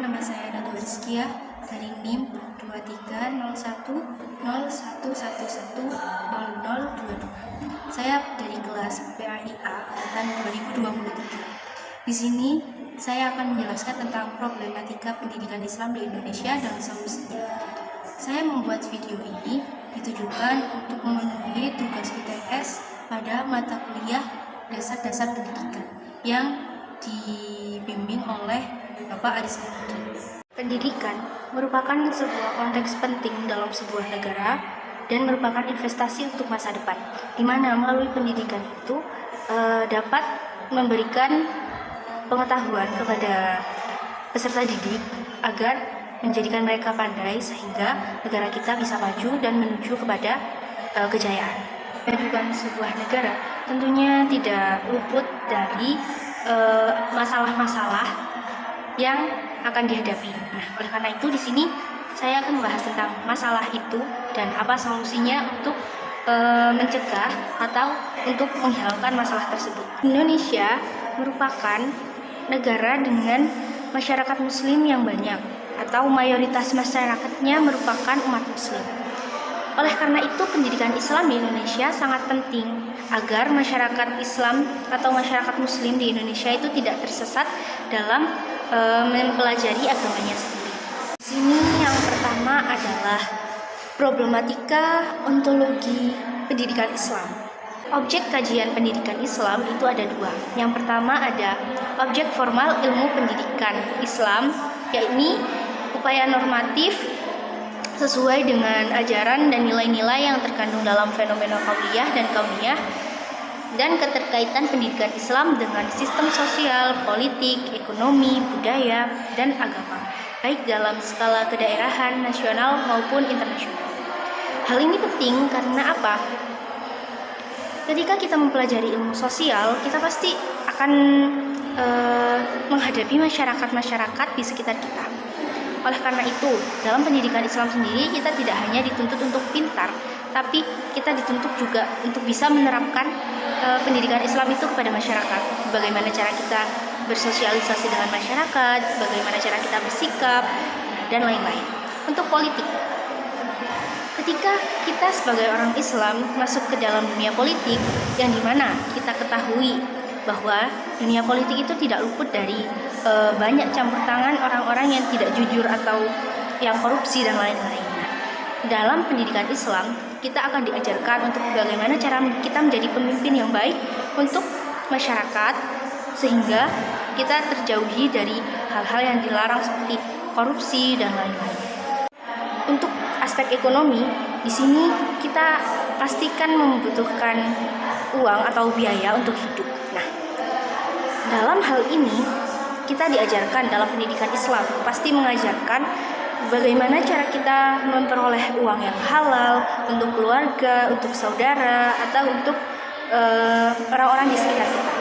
nama saya Nadia Rizkia dari NIM 230101110022. Saya dari kelas PAIA angkatan 2023. Di sini saya akan menjelaskan tentang problematika pendidikan Islam di Indonesia dan solusinya. Saya membuat video ini ditujukan untuk memenuhi tugas UTS pada mata kuliah dasar-dasar pendidikan yang dibimbing oleh Bapak Aris Samsudin. Pendidikan merupakan sebuah konteks penting dalam sebuah negara dan merupakan investasi untuk masa depan, di mana melalui pendidikan itu dapat memberikan pengetahuan kepada peserta didik agar menjadikan mereka pandai sehingga negara kita bisa maju dan menuju kepada kejayaan. Kehidupan sebuah negara tentunya tidak luput dari masalah-masalah yang akan dihadapi. Nah, oleh karena itu di sini saya akan membahas tentang masalah itu dan apa solusinya untuk mencegah atau untuk menghilangkan masalah tersebut. Indonesia merupakan negara dengan masyarakat muslim yang banyak atau mayoritas masyarakatnya merupakan umat muslim. Oleh karena itu pendidikan Islam di Indonesia sangat penting agar masyarakat Islam atau masyarakat muslim di Indonesia itu tidak tersesat dalam mempelajari agamanya sendiri. Di sini yang pertama adalah problematika ontologi pendidikan Islam. Objek kajian pendidikan Islam itu ada dua. Yang pertama ada objek formal ilmu pendidikan Islam, yakni upaya normatif sesuai dengan ajaran dan nilai-nilai yang terkandung dalam fenomena qauliyah dan kauniyah dan keterkaitan pendidikan Islam dengan sistem sosial, politik, ekonomi, budaya, dan agama, baik dalam skala kedaerahan, nasional maupun internasional. Hal ini penting karena apa? Ketika kita mempelajari ilmu sosial, kita pasti akan menghadapi masyarakat-masyarakat di sekitar kita. Oleh karena itu, dalam pendidikan Islam sendiri kita tidak hanya dituntut untuk pintar, tapi kita dituntut juga untuk bisa menerapkan pendidikan Islam itu kepada masyarakat. Bagaimana cara kita bersosialisasi dengan masyarakat, bagaimana cara kita bersikap, dan lain-lain. Untuk politik, ketika kita sebagai orang Islam masuk ke dalam dunia politik, yang dimana kita ketahui bahwa dunia politik itu tidak luput dari banyak campur tangan orang-orang yang tidak jujur atau yang korupsi dan lain-lain. Nah, dalam pendidikan Islam kita akan diajarkan untuk bagaimana cara kita menjadi pemimpin yang baik untuk masyarakat sehingga kita terjauhi dari hal-hal yang dilarang seperti korupsi dan lain-lain. Untuk aspek ekonomi, di sini kita pastikan membutuhkan uang atau biaya untuk hidup. Nah, dalam hal ini kita diajarkan dalam pendidikan Islam, pasti mengajarkan bagaimana cara kita memperoleh uang yang halal untuk keluarga, untuk saudara, atau untuk orang-orang di sekitar kita.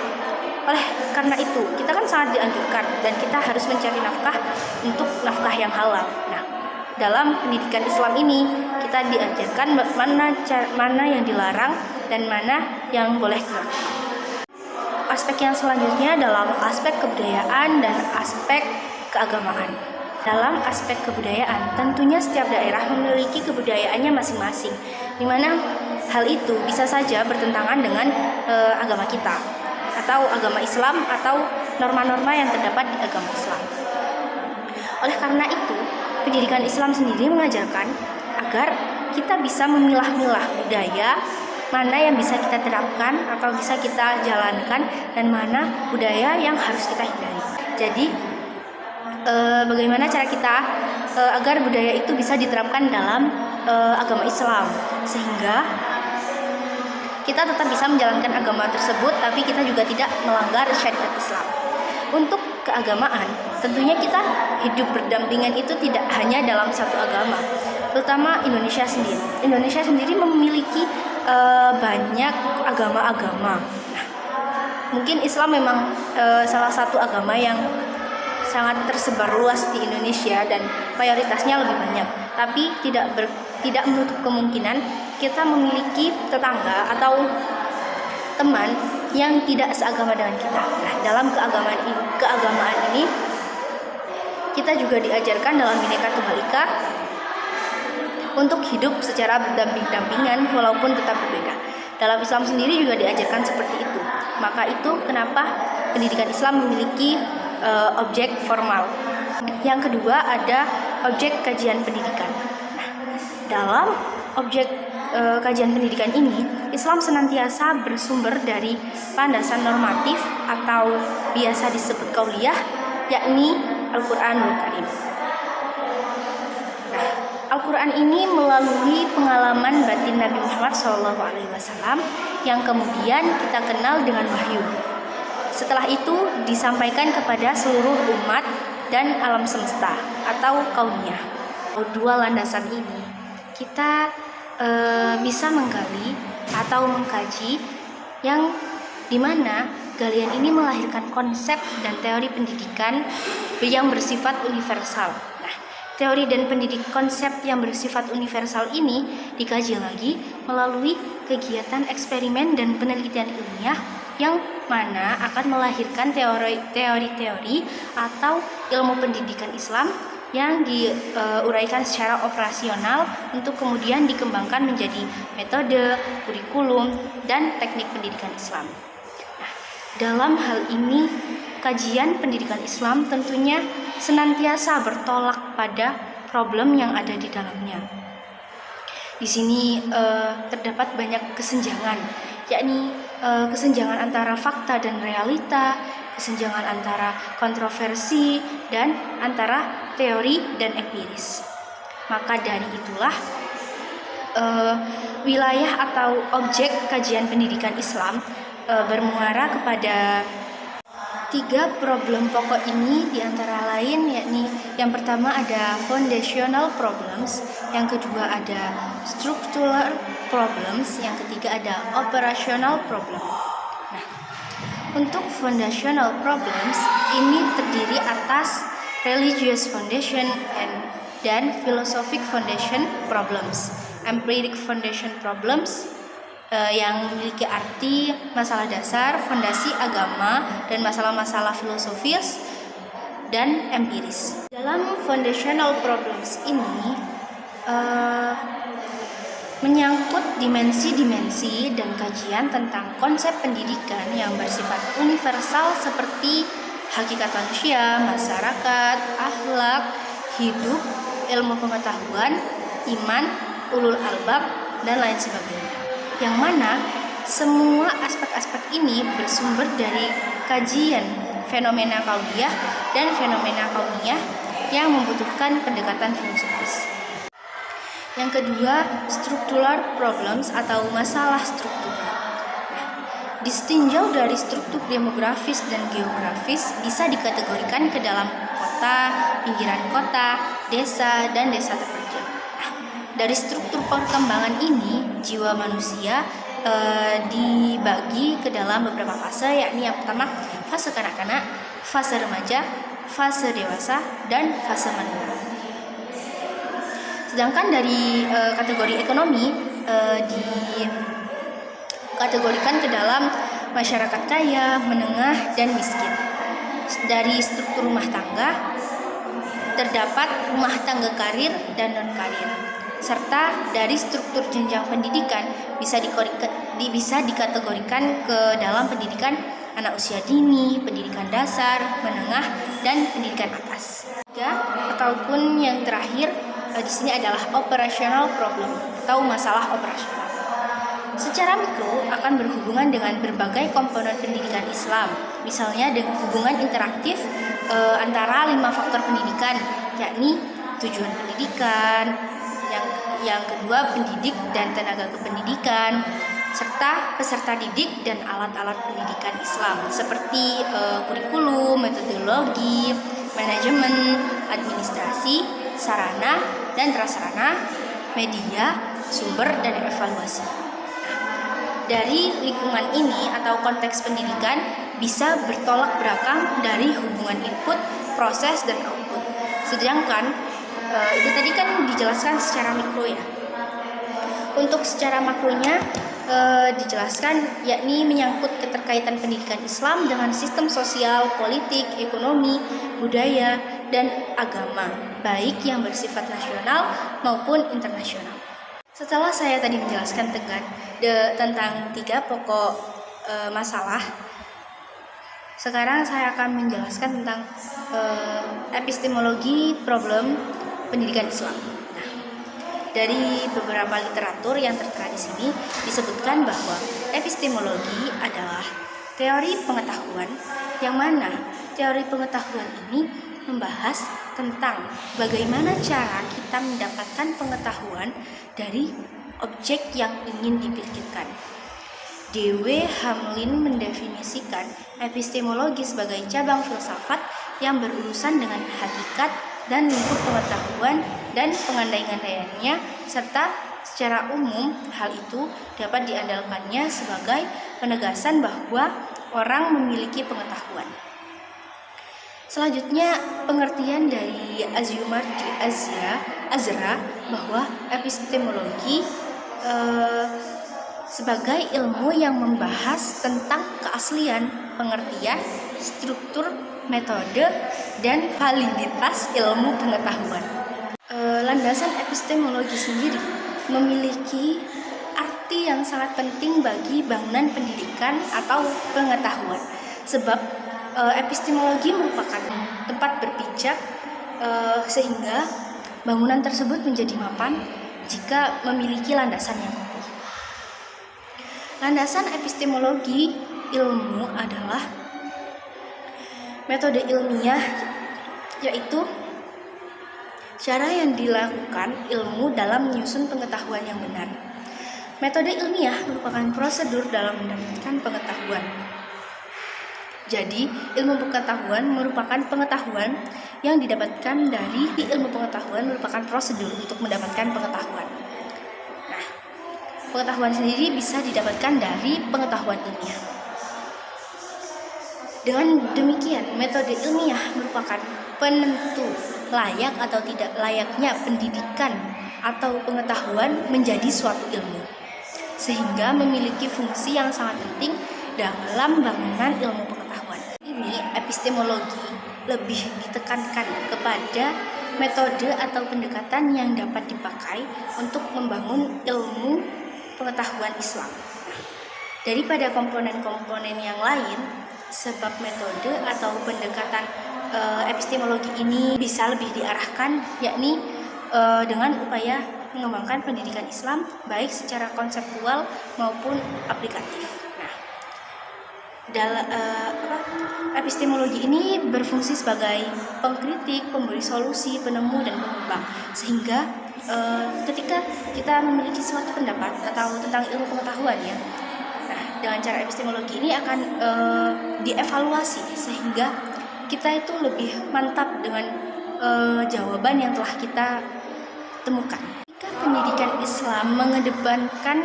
Oleh karena itu, kita kan sangat dianjurkan dan kita harus mencari nafkah untuk nafkah yang halal. Nah, dalam pendidikan Islam ini kita diajarkan mana yang dilarang dan mana yang boleh dilakukan. Aspek yang selanjutnya dalam aspek kebudayaan dan aspek keagamaan. Dalam aspek kebudayaan, tentunya setiap daerah memiliki kebudayaannya masing-masing, di mana hal itu bisa saja bertentangan dengan agama kita, atau agama Islam, atau norma-norma yang terdapat di agama Islam. Oleh karena itu, pendidikan Islam sendiri mengajarkan agar kita bisa memilah-milah budaya, mana yang bisa kita terapkan atau bisa kita jalankan dan mana budaya yang harus kita hindari. Jadi bagaimana cara kita agar budaya itu bisa diterapkan dalam agama Islam sehingga kita tetap bisa menjalankan agama tersebut tapi kita juga tidak melanggar syariat Islam. Untuk keagamaan, tentunya kita hidup berdampingan itu tidak hanya dalam satu agama, terutama Indonesia sendiri. Indonesia sendiri memiliki banyak agama-agama. Nah, mungkin Islam memang salah satu agama yang sangat tersebar luas di Indonesia dan mayoritasnya lebih banyak. Tapi tidak menutup kemungkinan kita memiliki tetangga atau teman yang tidak seagama dengan kita. Nah, dalam keagamaan ini kita juga diajarkan dalam Bhinneka Tunggal Ika untuk hidup secara berdamping-dampingan walaupun tetap berbeda. Dalam Islam sendiri juga diajarkan seperti itu. Maka itu kenapa pendidikan Islam memiliki objek formal. Yang kedua ada objek kajian pendidikan. Nah, dalam objek kajian pendidikan ini, Islam senantiasa bersumber dari landasan normatif atau biasa disebut qauliyah, yakni Al-Qur'anul Karim. Nah, Al-Quran ini melalui pengalaman batin Nabi Muhammad SAW yang kemudian kita kenal dengan wahyu. Setelah itu disampaikan kepada seluruh umat dan alam semesta atau kauniyah. Dua landasan ini kita bisa menggali atau mengkaji yang dimana galian ini melahirkan konsep dan teori pendidikan yang bersifat universal. Teori dan konsep yang bersifat universal ini dikaji lagi melalui kegiatan eksperimen dan penelitian ilmiah yang mana akan melahirkan teori-teori atau ilmu pendidikan Islam yang diuraikan secara operasional untuk kemudian dikembangkan menjadi metode, kurikulum, dan teknik pendidikan Islam. Nah, dalam hal ini kajian pendidikan Islam tentunya senantiasa bertolak pada problem yang ada di dalamnya. Di sini terdapat banyak kesenjangan, yakni kesenjangan antara fakta dan realita, kesenjangan antara kontroversi, dan antara teori dan empiris. Maka dari itulah wilayah atau objek kajian pendidikan Islam bermuara kepada 3 problem pokok ini, diantara lain yakni yang pertama ada foundational problems, yang kedua ada structural problems, yang ketiga ada operational problem. Nah, untuk foundational problems ini terdiri atas religious foundation dan philosophic foundation problems. Empiric foundation problems yang memiliki arti masalah dasar, fondasi agama, dan masalah-masalah filosofis dan empiris. Dalam foundational problems ini menyangkut dimensi-dimensi dan kajian tentang konsep pendidikan yang bersifat universal seperti hakikat manusia, masyarakat, akhlak, hidup, ilmu pengetahuan, iman, ulul albab, dan lain sebagainya. Yang mana semua aspek-aspek ini bersumber dari kajian fenomena kauniyah dan fenomena kauniyah yang membutuhkan pendekatan filosofis. Yang kedua, structural problems atau masalah struktural. Distinjau dari struktur demografis dan geografis bisa dikategorikan ke dalam kota, pinggiran kota, desa, dan desa terpencil. Dari struktur perkembangan ini, jiwa manusia dibagi ke dalam beberapa fase, yakni yang pertama fase kanak-kanak, fase remaja, fase dewasa, dan fase menua. Sedangkan dari kategori ekonomi dikategorikan ke dalam masyarakat kaya, menengah, dan miskin. Dari struktur rumah tangga terdapat rumah tangga karir dan non-karir. Serta dari struktur jenjang pendidikan bisa dikategorikan ke dalam pendidikan anak usia dini, pendidikan dasar, menengah, dan pendidikan atas. Ataupun yang terakhir di sini adalah operational problem atau masalah operasional. Secara mikro akan berhubungan dengan berbagai komponen pendidikan Islam, misalnya dengan hubungan interaktif antara 5 faktor pendidikan, yakni tujuan pendidikan, yang kedua pendidik dan tenaga kependidikan, serta peserta didik dan alat-alat pendidikan Islam seperti kurikulum, metodologi, manajemen, administrasi, sarana dan prasarana, media, sumber, dan evaluasi. Dari lingkungan ini atau konteks pendidikan bisa bertolak belakang dari hubungan input, proses, dan output. Sedangkan itu tadi kan dijelaskan secara mikro ya. Untuk secara makronya dijelaskan yakni menyangkut keterkaitan pendidikan Islam dengan sistem sosial, politik, ekonomi, budaya, dan agama, baik yang bersifat nasional maupun internasional. Setelah saya tadi menjelaskan tentang 3 pokok masalah, sekarang saya akan menjelaskan tentang epistemologi problem pendidikan Islam. Nah, dari beberapa literatur yang tertera di sini disebutkan bahwa epistemologi adalah teori pengetahuan, yang mana teori pengetahuan ini membahas tentang bagaimana cara kita mendapatkan pengetahuan dari objek yang ingin dipikirkan. D.W. Hamlin mendefinisikan epistemologi sebagai cabang filsafat yang berurusan dengan hakikat dan lingkup pengetahuan dan pengandaian-andaiannya, serta secara umum hal itu dapat diandalkannya sebagai penegasan bahwa orang memiliki pengetahuan. Selanjutnya, pengertian dari Aziumardi Azra bahwa epistemologi sebagai ilmu yang membahas tentang keaslian, pengertian, struktur, metode, dan validitas ilmu pengetahuan. Landasan epistemologi sendiri memiliki arti yang sangat penting bagi bangunan pendidikan atau pengetahuan, sebab epistemologi merupakan tempat berpijak sehingga bangunan tersebut menjadi mapan jika memiliki landasan yang kukuh. Landasan epistemologi ilmu adalah metode ilmiah, yaitu cara yang dilakukan ilmu dalam menyusun pengetahuan yang benar. Metode ilmiah merupakan prosedur dalam mendapatkan pengetahuan. Jadi, ilmu pengetahuan merupakan pengetahuan yang didapatkan dari ilmu pengetahuan merupakan prosedur untuk mendapatkan pengetahuan. Nah, pengetahuan sendiri bisa didapatkan dari pengetahuan ilmiah. Dengan demikian, metode ilmiah merupakan penentu layak atau tidak layaknya pendidikan atau pengetahuan menjadi suatu ilmu, sehingga memiliki fungsi yang sangat penting dalam bangunan ilmu pengetahuan. Ini epistemologi lebih ditekankan kepada metode atau pendekatan yang dapat dipakai untuk membangun ilmu pengetahuan Islam. Daripada komponen-komponen yang lain, sebab metode atau pendekatan epistemologi ini bisa lebih diarahkan, yakni dengan upaya mengembangkan pendidikan Islam baik secara konseptual maupun aplikatif. Nah, epistemologi ini berfungsi sebagai pengkritik, pemberi solusi, penemu, dan pengembang, sehingga ketika kita memiliki suatu pendapat atau tentang ilmu pengetahuan ya, nah dengan cara epistemologi ini akan dievaluasi sehingga kita itu lebih mantap dengan jawaban yang telah kita temukan. Jika pendidikan Islam mengedepankan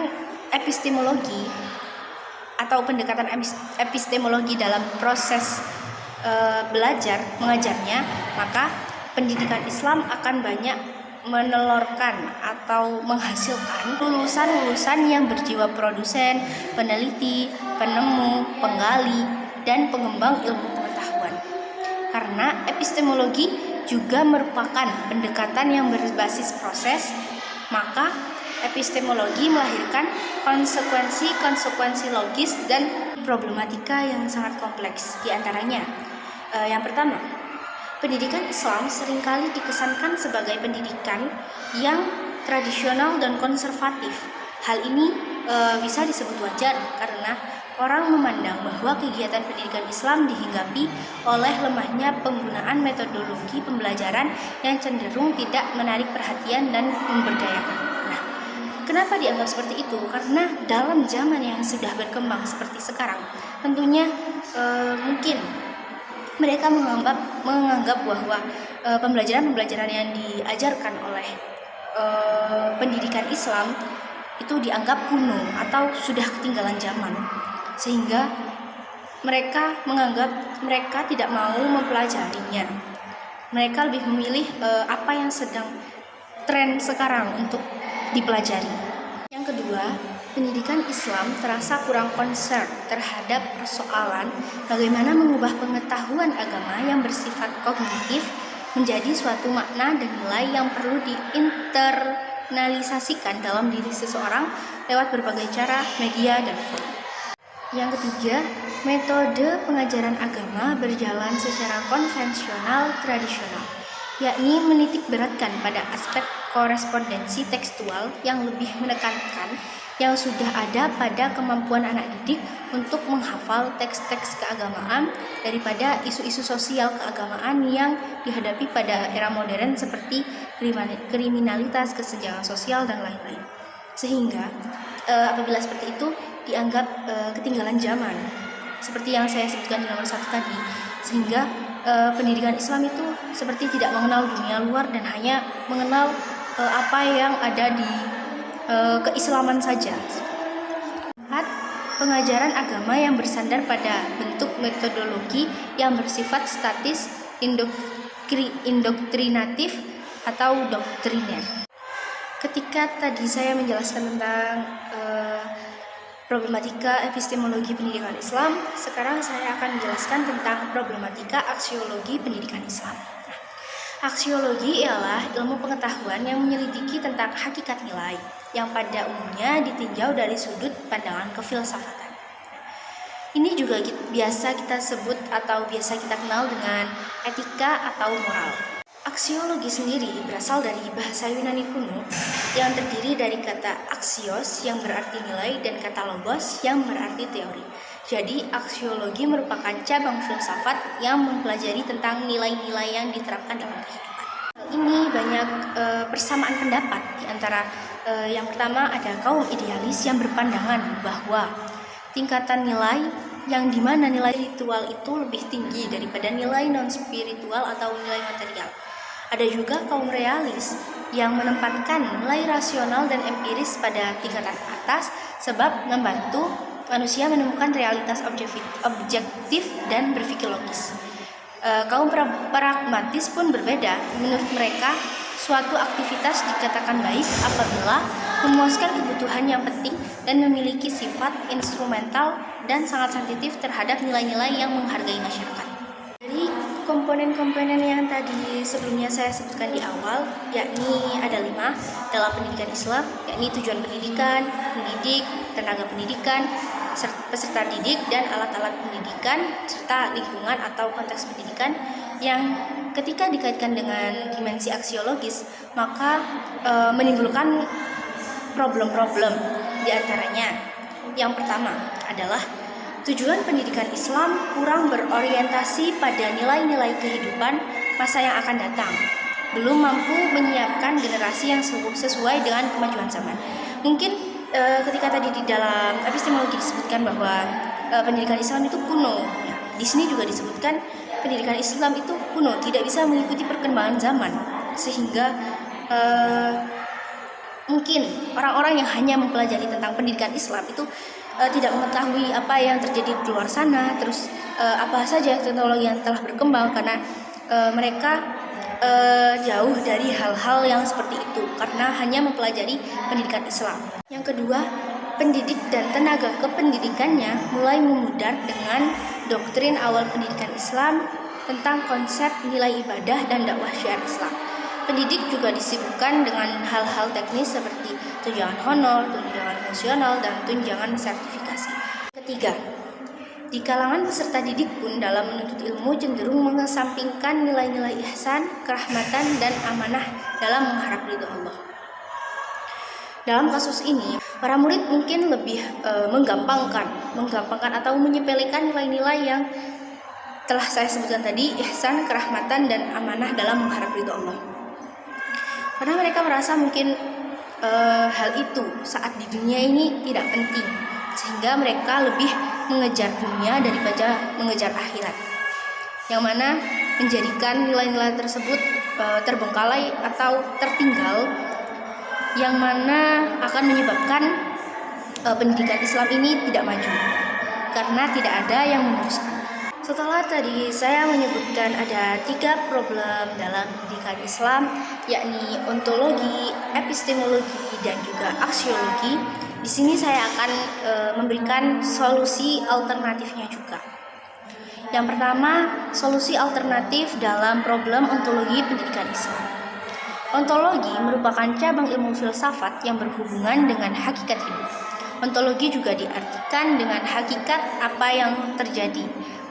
epistemologi atau pendekatan epistemologi dalam proses belajar mengajarnya, maka pendidikan Islam akan banyak menelurkan atau menghasilkan lulusan-lulusan yang berjiwa produsen, peneliti, penemu, penggali, dan pengembang ilmu pengetahuan. Karena epistemologi juga merupakan pendekatan yang berbasis proses, maka epistemologi melahirkan konsekuensi-konsekuensi logis dan problematika yang sangat kompleks. Di antaranya, yang pertama, pendidikan Islam seringkali dikesankan sebagai pendidikan yang tradisional dan konservatif. Hal ini bisa disebut wajar karena orang memandang bahwa kegiatan pendidikan Islam dihinggapi oleh lemahnya penggunaan metodologi pembelajaran yang cenderung tidak menarik perhatian dan memberdayakan. Nah, kenapa dianggap seperti itu? Karena dalam zaman yang sudah berkembang seperti sekarang, tentunya mungkin mereka menganggap bahwa pembelajaran yang diajarkan oleh pendidikan Islam itu dianggap kuno atau sudah ketinggalan zaman, sehingga mereka menganggap mereka tidak mau mempelajarinya. Mereka lebih memilih apa yang sedang tren sekarang untuk dipelajari. Yang kedua, pendidikan Islam terasa kurang concern terhadap persoalan bagaimana mengubah pengetahuan agama yang bersifat kognitif menjadi suatu makna dan nilai yang perlu diinternalisasikan dalam diri seseorang lewat berbagai cara, media, dan forum. Yang ketiga, metode pengajaran agama berjalan secara konvensional tradisional, yakni menitik beratkan pada aspek korespondensi tekstual yang lebih menekankan yang sudah ada pada kemampuan anak didik untuk menghafal teks-teks keagamaan daripada isu-isu sosial keagamaan yang dihadapi pada era modern seperti kriminalitas, kesenjangan sosial, dan lain-lain. Sehingga apabila seperti itu dianggap ketinggalan zaman, seperti yang saya sebutkan di nomor 1 tadi, sehingga pendidikan Islam itu seperti tidak mengenal dunia luar dan hanya mengenal apa yang ada di keislaman saja. 4. Pengajaran agama yang bersandar pada bentuk metodologi yang bersifat statis, indoktrinatif, atau doktriner. Ketika tadi saya menjelaskan tentang problematika epistemologi pendidikan Islam, sekarang saya akan menjelaskan tentang problematika aksiologi pendidikan Islam. Aksiologi ialah ilmu pengetahuan yang menyelidiki tentang hakikat nilai yang pada umumnya ditinjau dari sudut pandangan kefilsafatan. Ini juga biasa kita sebut atau biasa kita kenal dengan etika atau moral. Aksiologi sendiri berasal dari bahasa Yunani kuno yang terdiri dari kata aksios yang berarti nilai dan kata logos yang berarti teori. Jadi aksiologi merupakan cabang filsafat yang mempelajari tentang nilai-nilai yang diterapkan dalam kehidupan. Ini banyak persamaan pendapat di antara yang pertama ada kaum idealis yang berpandangan bahwa tingkatan nilai yang dimana nilai spiritual itu lebih tinggi daripada nilai non-spiritual atau nilai material. Ada juga kaum realis yang menempatkan nilai rasional dan empiris pada tingkatan atas sebab membantu manusia menemukan realitas objektif dan berpikir logis. Kaum pragmatis pun berbeda. Menurut mereka, suatu aktivitas dikatakan baik apabila memuaskan kebutuhan yang penting dan memiliki sifat instrumental dan sangat sensitif terhadap nilai-nilai yang menghargai masyarakat. Dari komponen-komponen yang tadi sebelumnya saya sebutkan di awal, yakni ada 5 dalam pendidikan Islam, yakni tujuan pendidikan, pendidik, tenaga pendidikan, peserta didik, dan alat-alat pendidikan, serta lingkungan atau konteks pendidikan yang ketika dikaitkan dengan dimensi aksiologis, maka menimbulkan problem-problem. Di antaranya, yang pertama adalah tujuan pendidikan Islam kurang berorientasi pada nilai-nilai kehidupan masa yang akan datang, belum mampu menyiapkan generasi yang sesuai dengan kemajuan zaman. Mungkin ketika tadi di dalam epistemologi disebutkan bahwa pendidikan Islam itu kuno, ya, di sini juga disebutkan pendidikan Islam itu kuno, tidak bisa mengikuti perkembangan zaman, sehingga mungkin orang-orang yang hanya mempelajari tentang pendidikan Islam itu tidak mengetahui apa yang terjadi di luar sana, terus apa saja teknologi yang telah berkembang, karena mereka jauh dari hal-hal yang seperti itu karena hanya mempelajari pendidikan Islam. Yang kedua, pendidik dan tenaga kependidikannya mulai memudar dengan doktrin awal pendidikan Islam tentang konsep nilai ibadah dan dakwah syiar Islam. Pendidik juga disibukkan dengan hal-hal teknis seperti tunjangan honor, tunjangan fungsional, dan tunjangan sertifikasi. Ketiga, di kalangan peserta didik pun dalam menuntut ilmu cenderung mengesampingkan nilai-nilai ihsan, kerahmatan, dan amanah dalam mengharap ridho Allah. Dalam kasus ini, para murid mungkin lebih menggampangkan atau menyepelekan nilai-nilai yang telah saya sebutkan tadi, ihsan, kerahmatan, dan amanah dalam mengharap ridho Allah. Karena mereka merasa mungkin hal itu saat di dunia ini tidak penting, sehingga mereka lebih mengejar dunia daripada mengejar akhirat, yang mana menjadikan nilai-nilai tersebut terbengkalai atau tertinggal, yang mana akan menyebabkan pendidikan Islam ini tidak maju karena tidak ada yang meneruskan. Setelah tadi saya menyebutkan ada 3 problem dalam pendidikan Islam, yakni ontologi, epistemologi, dan juga aksiologi. Di sini saya akan memberikan solusi alternatifnya juga. Yang pertama, solusi alternatif dalam problem ontologi pendidikan Islam. Ontologi merupakan cabang ilmu filsafat yang berhubungan dengan hakikat hidup. Ontologi juga diartikan dengan hakikat apa yang terjadi.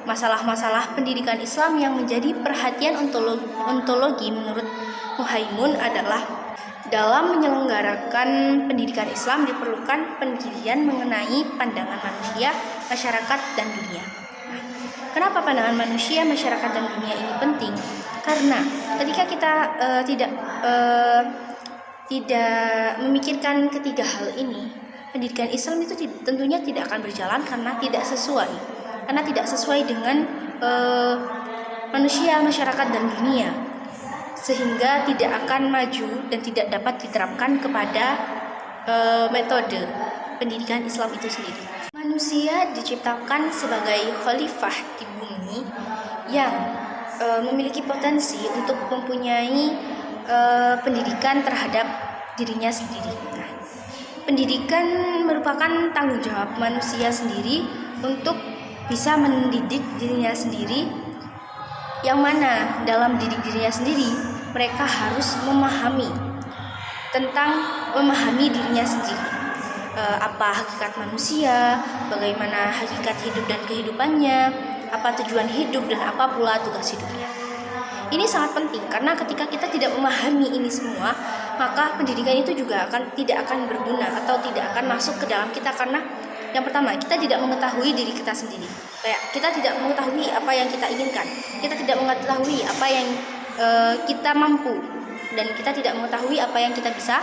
Masalah-masalah pendidikan Islam yang menjadi perhatian ontologi menurut Muhaimun adalah dalam menyelenggarakan pendidikan Islam diperlukan pendirian mengenai pandangan manusia, masyarakat, dan dunia. Kenapa pandangan manusia, masyarakat, dan dunia ini penting? Karena ketika kita tidak memikirkan ketiga hal ini, pendidikan Islam itu tentunya tidak akan berjalan karena tidak sesuai dengan manusia, masyarakat, dan dunia, sehingga tidak akan maju dan tidak dapat diterapkan kepada metode pendidikan Islam itu sendiri. Manusia diciptakan sebagai khalifah di bumi yang memiliki potensi untuk mempunyai pendidikan terhadap dirinya sendiri. Nah, pendidikan merupakan tanggung jawab manusia sendiri untuk bisa mendidik dirinya sendiri, yang mana dalam didik dirinya sendiri mereka harus memahami dirinya sendiri. Apa hakikat manusia, bagaimana hakikat hidup dan kehidupannya, apa tujuan hidup dan apa pula tugas hidupnya. Ini sangat penting karena ketika kita tidak memahami ini semua, maka pendidikan itu juga tidak akan berguna atau tidak akan masuk ke dalam kita, karena yang pertama, kita tidak mengetahui diri kita sendiri. Kayak kita tidak mengetahui apa yang kita inginkan, kita tidak mengetahui apa yang kita mampu, dan kita tidak mengetahui apa yang kita bisa,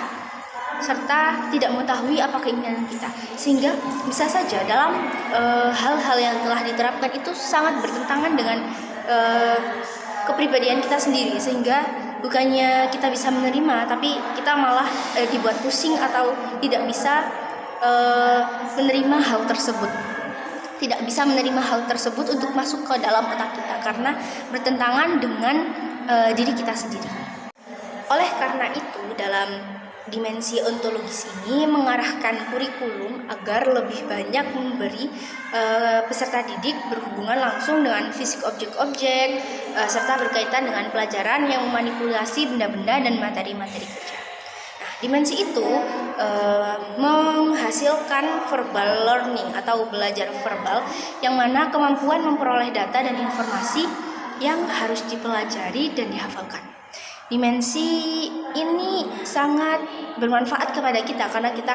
serta tidak mengetahui apa keinginan kita, sehingga bisa saja dalam hal-hal yang telah diterapkan itu sangat bertentangan dengan kepribadian kita sendiri, sehingga bukannya kita bisa menerima, tapi kita malah dibuat pusing atau tidak bisa menerima hal tersebut untuk masuk ke dalam otak kita karena bertentangan dengan diri kita sendiri. Oleh karena itu, dalam dimensi ontologis ini mengarahkan kurikulum agar lebih banyak memberi peserta didik berhubungan langsung dengan fisik objek-objek, serta berkaitan dengan pelajaran yang memanipulasi benda-benda dan materi-materi kerja. Nah, dimensi itu menghasilkan verbal learning atau belajar verbal, yang mana kemampuan memperoleh data dan informasi yang harus dipelajari dan dihafalkan. Dimensi ini sangat bermanfaat kepada kita karena kita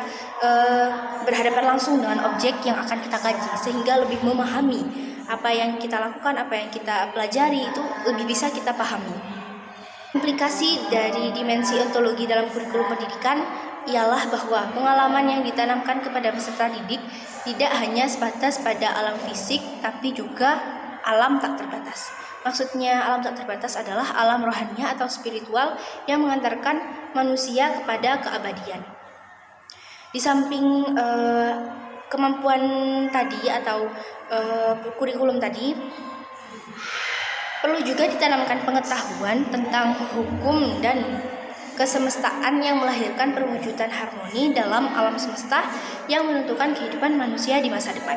berhadapan langsung dengan objek yang akan kita kaji, sehingga lebih memahami apa yang kita lakukan, apa yang kita pelajari itu lebih bisa kita pahami. Implikasi dari dimensi ontologi dalam kurikulum pendidikan ialah bahwa pengalaman yang ditanamkan kepada peserta didik tidak hanya sebatas pada alam fisik, tapi juga alam tak terbatas. Maksudnya alam tak terbatas adalah alam rohania atau spiritual yang mengantarkan manusia kepada keabadian. Di samping kemampuan tadi atau kurikulum tadi, perlu juga ditanamkan pengetahuan tentang hukum dan kesemestaan yang melahirkan perwujudan harmoni dalam alam semesta yang menentukan kehidupan manusia di masa depan.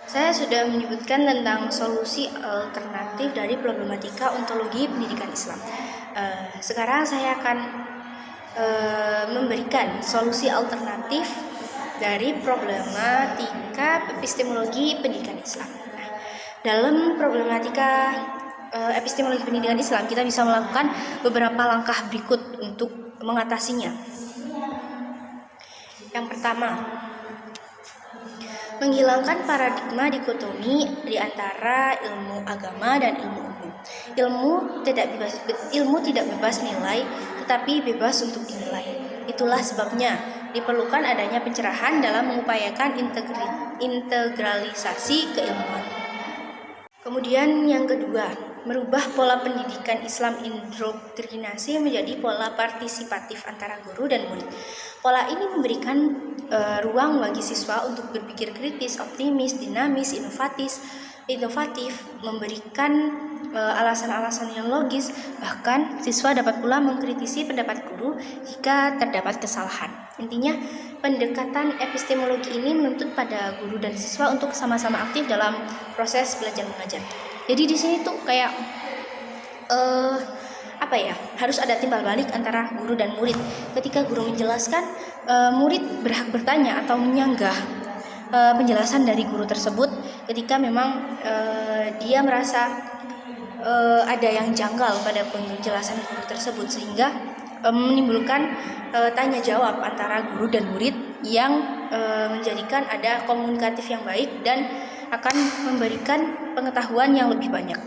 Saya sudah menyebutkan tentang solusi alternatif dari problematika ontologi pendidikan Islam. Sekarang saya akan memberikan solusi alternatif dari problematika epistemologi pendidikan Islam. Nah, dalam problematika epistemologi pendidikan Islam, kita bisa melakukan beberapa langkah berikut untuk mengatasinya. Yang pertama, menghilangkan paradigma dikotomi di antara ilmu agama dan ilmu umum. Ilmu tidak bebas nilai, tetapi bebas untuk dinilai. Itulah sebabnya diperlukan adanya pencerahan dalam mengupayakan integralisasi keilmuan. Kemudian yang kedua, merubah pola pendidikan Islam indoktrinasi menjadi pola partisipatif antara guru dan murid. Pola ini memberikan ruang bagi siswa untuk berpikir kritis, optimis, dinamis, inovatif, memberikan alasan-alasan yang logis. Bahkan siswa dapat pula mengkritisi pendapat guru jika terdapat kesalahan. Intinya, pendekatan epistemologi ini menuntut pada guru dan siswa untuk sama-sama aktif dalam proses belajar mengajar. Jadi di sini tuh kayak harus ada timbal balik antara guru dan murid. Ketika guru menjelaskan, murid berhak bertanya atau menyanggah penjelasan dari guru tersebut ketika memang dia merasa ada yang janggal pada penjelasan guru tersebut, sehingga menimbulkan tanya jawab antara guru dan murid yang menjadikan ada komunikatif yang baik dan akan memberikan pengetahuan yang lebih banyak.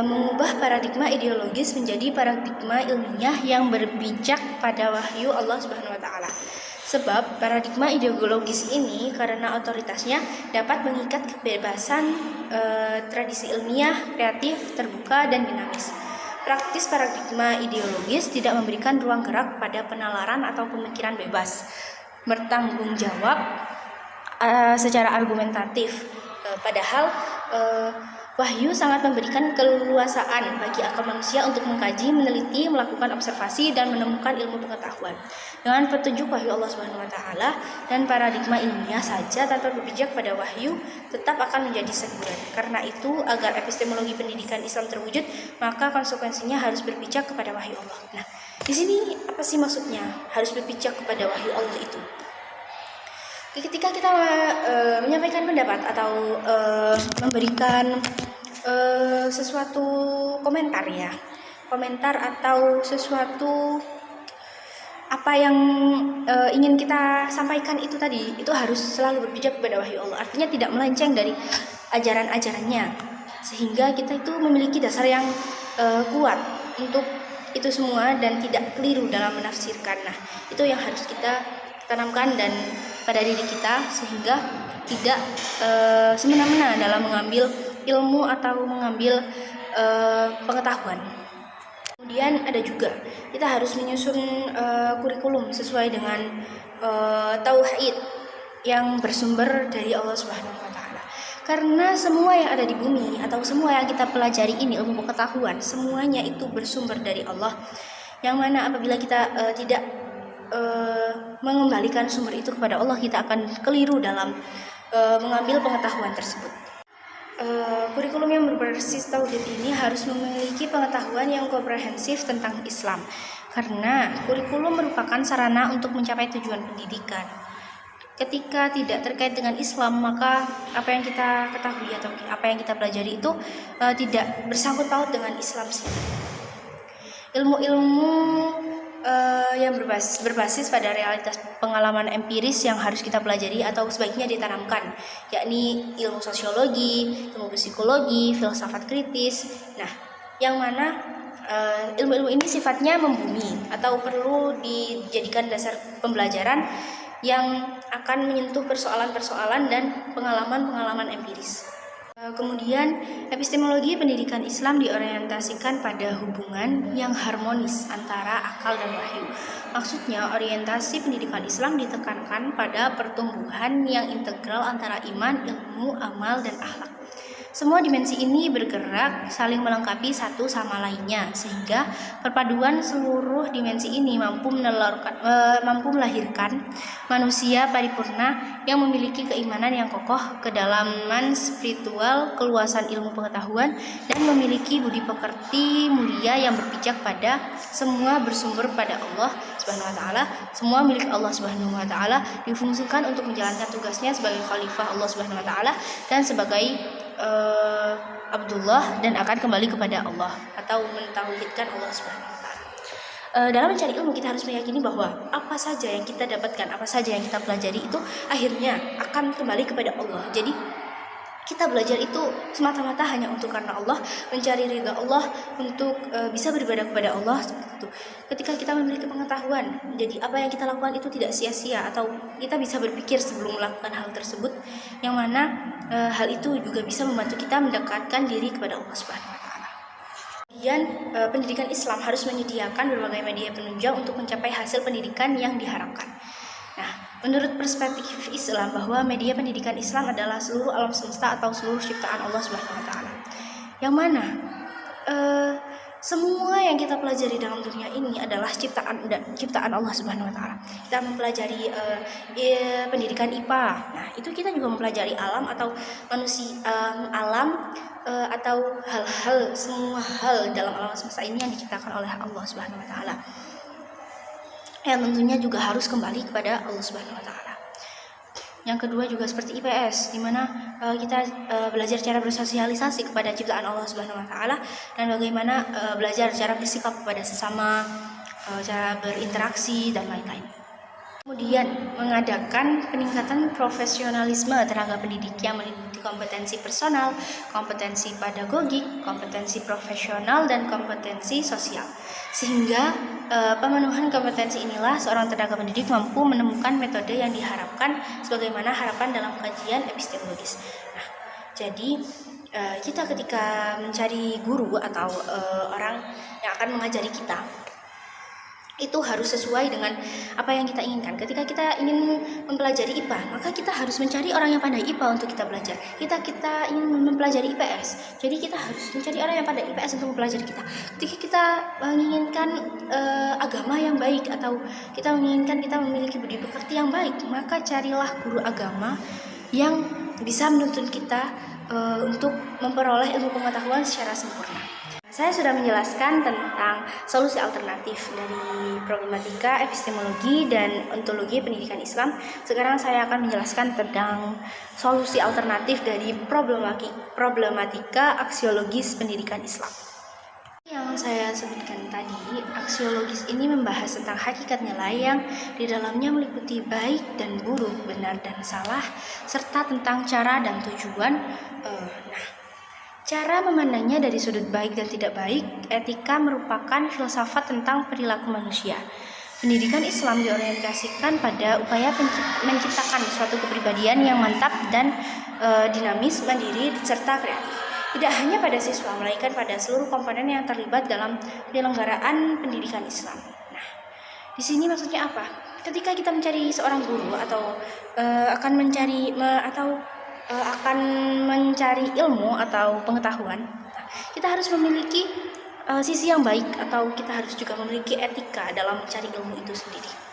Mengubah paradigma ideologis menjadi paradigma ilmiah yang berpijak pada wahyu Allah Subhanahu wa taala. Sebab paradigma ideologis ini karena otoritasnya dapat mengikat kebebasan tradisi ilmiah, kreatif, terbuka dan dinamis. Praktis paradigma ideologis tidak memberikan ruang gerak pada penalaran atau pemikiran bebas, bertanggung jawab secara argumentatif. Padahal wahyu sangat memberikan keleluasaan bagi akal manusia untuk mengkaji, meneliti, melakukan observasi dan menemukan ilmu pengetahuan. Dengan petunjuk wahyu Allah Subhanahu wa taala dan paradigma ilmiah saja tanpa berpijak pada wahyu tetap akan menjadi sekuler. Karena itu, agar epistemologi pendidikan Islam terwujud, maka konsekuensinya harus berpijak kepada wahyu Allah. Nah, di sini apa sih maksudnya harus berpijak kepada wahyu Allah itu? Ketika kita menyampaikan pendapat atau memberikan sesuatu komentar atau sesuatu apa yang ingin kita sampaikan itu tadi, itu harus selalu berpijak kepada wahyu Allah. Artinya tidak melenceng dari ajaran-ajarannya, sehingga kita itu memiliki dasar yang kuat untuk itu semua dan tidak keliru dalam menafsirkan. Nah, itu yang harus kita tanamkan dan pada diri kita, sehingga tidak semena-mena dalam mengambil ilmu atau mengambil pengetahuan. Kemudian ada juga kita harus menyusun kurikulum sesuai dengan tauhid yang bersumber dari Allah Subhanahu wa taala. Karena semua yang ada di bumi atau semua yang kita pelajari ini, ilmu pengetahuan, semuanya itu bersumber dari Allah. Yang mana apabila kita tidak mengembalikan sumber itu kepada Allah, kita akan keliru dalam mengambil pengetahuan tersebut. Kurikulum yang berbasis tauhid ini harus memiliki pengetahuan yang komprehensif tentang Islam, karena kurikulum merupakan sarana untuk mencapai tujuan pendidikan. Ketika tidak terkait dengan Islam, maka apa yang kita ketahui atau apa yang kita pelajari itu tidak bersangkut paut dengan Islam sendiri. Ilmu-ilmu yang berbasis pada realitas pengalaman empiris yang harus kita pelajari atau sebaiknya ditanamkan, yakni ilmu sosiologi, ilmu psikologi, filsafat kritis. Nah, yang mana ilmu-ilmu ini sifatnya membumi atau perlu dijadikan dasar pembelajaran yang akan menyentuh persoalan-persoalan dan pengalaman-pengalaman empiris. Kemudian, epistemologi pendidikan Islam diorientasikan pada hubungan yang harmonis antara akal dan wahyu. Maksudnya, orientasi pendidikan Islam ditekankan pada pertumbuhan yang integral antara iman, ilmu, amal, dan akhlak. Semua dimensi ini bergerak saling melengkapi satu sama lainnya, sehingga perpaduan seluruh dimensi ini mampu melahirkan manusia paripurna yang memiliki keimanan yang kokoh, kedalaman spiritual, keluasan ilmu pengetahuan, dan memiliki budi pekerti mulia yang berpijak pada semua bersumber pada Allah Subhanahu wa taala. Semua milik Allah Subhanahu wa taala, difungsikan untuk menjalankan tugasnya sebagai khalifah Allah Subhanahu wa taala dan sebagai Abdullah, dan akan kembali kepada Allah atau mentauhidkan Allah Subhanahu wa taala. Dalam mencari ilmu, kita harus meyakini bahwa apa saja yang kita dapatkan, apa saja yang kita pelajari itu akhirnya akan kembali kepada Allah. Jadi kita belajar itu semata-mata hanya untuk karena Allah, mencari ridha Allah, untuk bisa beribadah kepada Allah, seperti itu. Ketika kita memiliki pengetahuan, jadi apa yang kita lakukan itu tidak sia-sia, atau kita bisa berpikir sebelum melakukan hal tersebut, yang mana hal itu juga bisa membantu kita mendekatkan diri kepada Allah Subhanahu wa taala. Kemudian pendidikan Islam harus menyediakan berbagai media penunjang untuk mencapai hasil pendidikan yang diharapkan. Nah, menurut perspektif Islam, bahwa media pendidikan Islam adalah seluruh alam semesta atau seluruh ciptaan Allah Subhanahu wa taala. Yang mana semua yang kita pelajari dalam dunia ini adalah ciptaan Allah Subhanahu wa taala. Kita mempelajari pendidikan IPA. Nah, itu kita juga mempelajari alam atau manusia, atau hal-hal, semua hal dalam alam semesta ini yang diciptakan oleh Allah Subhanahu wa taala. Yang tentunya juga harus kembali kepada Allah Subhanahu wa taala. Yang kedua juga seperti IPS, di mana kita belajar cara bersosialisasi kepada ciptaan Allah Subhanahu wa taala, dan bagaimana belajar cara bersikap kepada sesama, cara berinteraksi dan lain-lain. Kemudian mengadakan peningkatan profesionalisme tenaga pendidik yang meliputi kompetensi personal, kompetensi pedagogik, kompetensi profesional, dan kompetensi sosial. Sehingga pemenuhan kompetensi inilah seorang tenaga pendidik mampu menemukan metode yang diharapkan sebagaimana harapan dalam kajian epistemologis. Nah, jadi kita ketika mencari guru atau orang yang akan mengajari kita, itu harus sesuai dengan apa yang kita inginkan. Ketika kita ingin mempelajari IPA, maka kita harus mencari orang yang pandai IPA untuk kita belajar. Kita ingin mempelajari IPS, jadi kita harus mencari orang yang pandai IPS untuk mempelajari kita. Ketika kita menginginkan agama yang baik, atau kita menginginkan kita memiliki budi pekerti yang baik, maka carilah guru agama yang bisa menuntun kita untuk memperoleh ilmu pengetahuan secara sempurna. Saya sudah menjelaskan tentang solusi alternatif dari problematika epistemologi dan ontologi pendidikan Islam. Sekarang saya akan menjelaskan tentang solusi alternatif dari problematika aksiologis pendidikan Islam. Yang saya sebutkan tadi, aksiologis ini membahas tentang hakikat nilai yang di dalamnya meliputi baik dan buruk, benar dan salah, serta tentang cara dan tujuan. Cara memandangnya dari sudut baik dan tidak baik, etika merupakan filsafat tentang perilaku manusia. Pendidikan Islam diorientasikan pada upaya menciptakan suatu kepribadian yang mantap dan dinamis, mandiri, serta kreatif. Tidak hanya pada siswa, melainkan pada seluruh komponen yang terlibat dalam penyelenggaraan pendidikan Islam. Nah, di sini maksudnya apa? Ketika kita mencari seorang guru atau akan mencari ilmu atau pengetahuan, kita harus memiliki sisi yang baik, atau kita harus juga memiliki etika dalam mencari ilmu itu sendiri.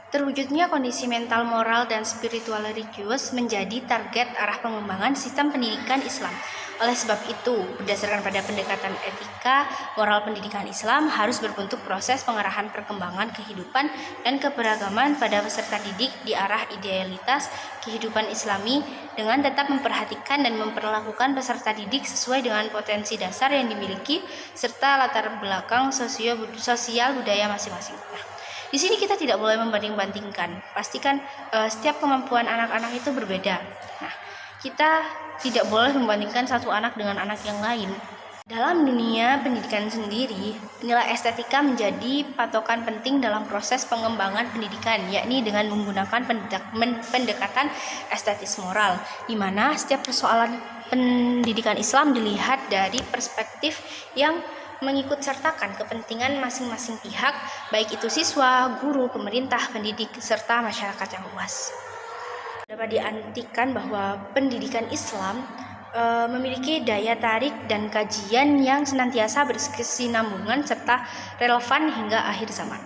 Terwujudnya kondisi mental, moral, dan spiritual religius menjadi target arah pengembangan sistem pendidikan Islam. Oleh sebab itu, berdasarkan pada pendekatan etika, moral pendidikan Islam harus berbentuk proses pengarahan perkembangan kehidupan dan keberagaman pada peserta didik di arah idealitas kehidupan Islami, dengan tetap memperhatikan dan memperlakukan peserta didik sesuai dengan potensi dasar yang dimiliki serta latar belakang sosial budaya masing-masing. Nah, di sini kita tidak boleh membanding-bandingkan. Pastikan setiap kemampuan anak-anak itu berbeda. Nah, kita tidak boleh membandingkan satu anak dengan anak yang lain. Dalam dunia pendidikan sendiri, nilai estetika menjadi patokan penting dalam proses pengembangan pendidikan, yakni dengan menggunakan pendekatan estetis moral, di mana setiap persoalan pendidikan Islam dilihat dari perspektif yang mengikut sertakan kepentingan masing-masing pihak, baik itu siswa, guru, pemerintah, pendidik, serta masyarakat yang luas. Dapat diartikan bahwa pendidikan Islam memiliki daya tarik dan kajian yang senantiasa berkesinambungan serta relevan hingga akhir zaman.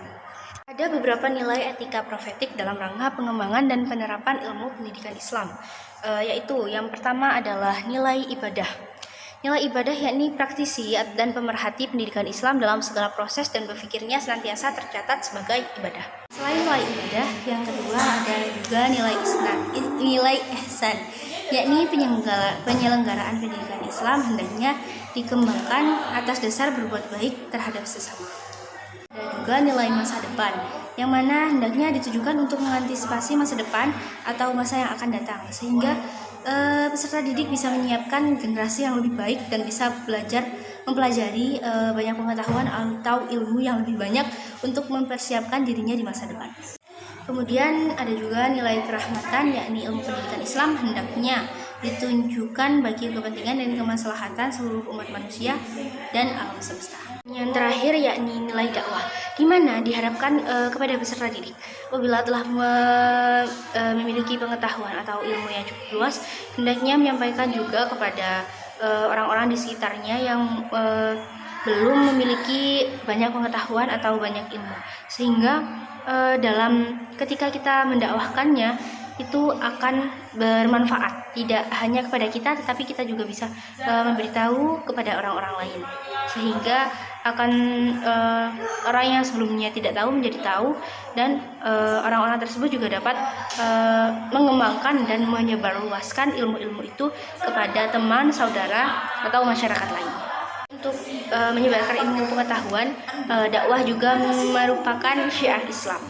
Ada beberapa nilai etika profetik dalam rangka pengembangan dan penerapan ilmu pendidikan Islam, yaitu yang pertama adalah nilai ibadah. Nilai ibadah yakni praktisi dan pemerhati pendidikan Islam dalam segala proses dan berpikirnya senantiasa tercatat sebagai ibadah. Selain nilai ibadah, yang kedua ada juga nilai ihsan, yakni penyelenggaraan pendidikan Islam hendaknya dikembangkan atas dasar berbuat baik terhadap sesama. Ada juga nilai masa depan, yang mana hendaknya ditujukan untuk mengantisipasi masa depan atau masa yang akan datang, sehingga peserta didik bisa menyiapkan generasi yang lebih baik dan bisa mempelajari banyak pengetahuan atau ilmu yang lebih banyak untuk mempersiapkan dirinya di masa depan. Kemudian ada juga nilai kerahmatan, yakni ilmu pendidikan Islam hendaknya ditunjukkan bagi kepentingan dan kemaslahatan seluruh umat manusia dan alam semesta. Yang terakhir yakni nilai dakwah, di mana diharapkan kepada peserta didik apabila telah memiliki pengetahuan atau ilmu yang cukup luas, hendaknya menyampaikan juga kepada orang-orang di sekitarnya yang belum memiliki banyak pengetahuan atau banyak ilmu, sehingga dalam ketika kita mendakwahkannya itu akan bermanfaat tidak hanya kepada kita, tetapi kita juga bisa memberitahu kepada orang-orang lain, sehingga akan orang yang sebelumnya tidak tahu menjadi tahu, dan orang-orang tersebut juga dapat mengembangkan dan menyebarluaskan ilmu-ilmu itu kepada teman, saudara, atau masyarakat lainnya. Untuk menyebarkan ilmu pengetahuan, dakwah juga merupakan syiar Islam.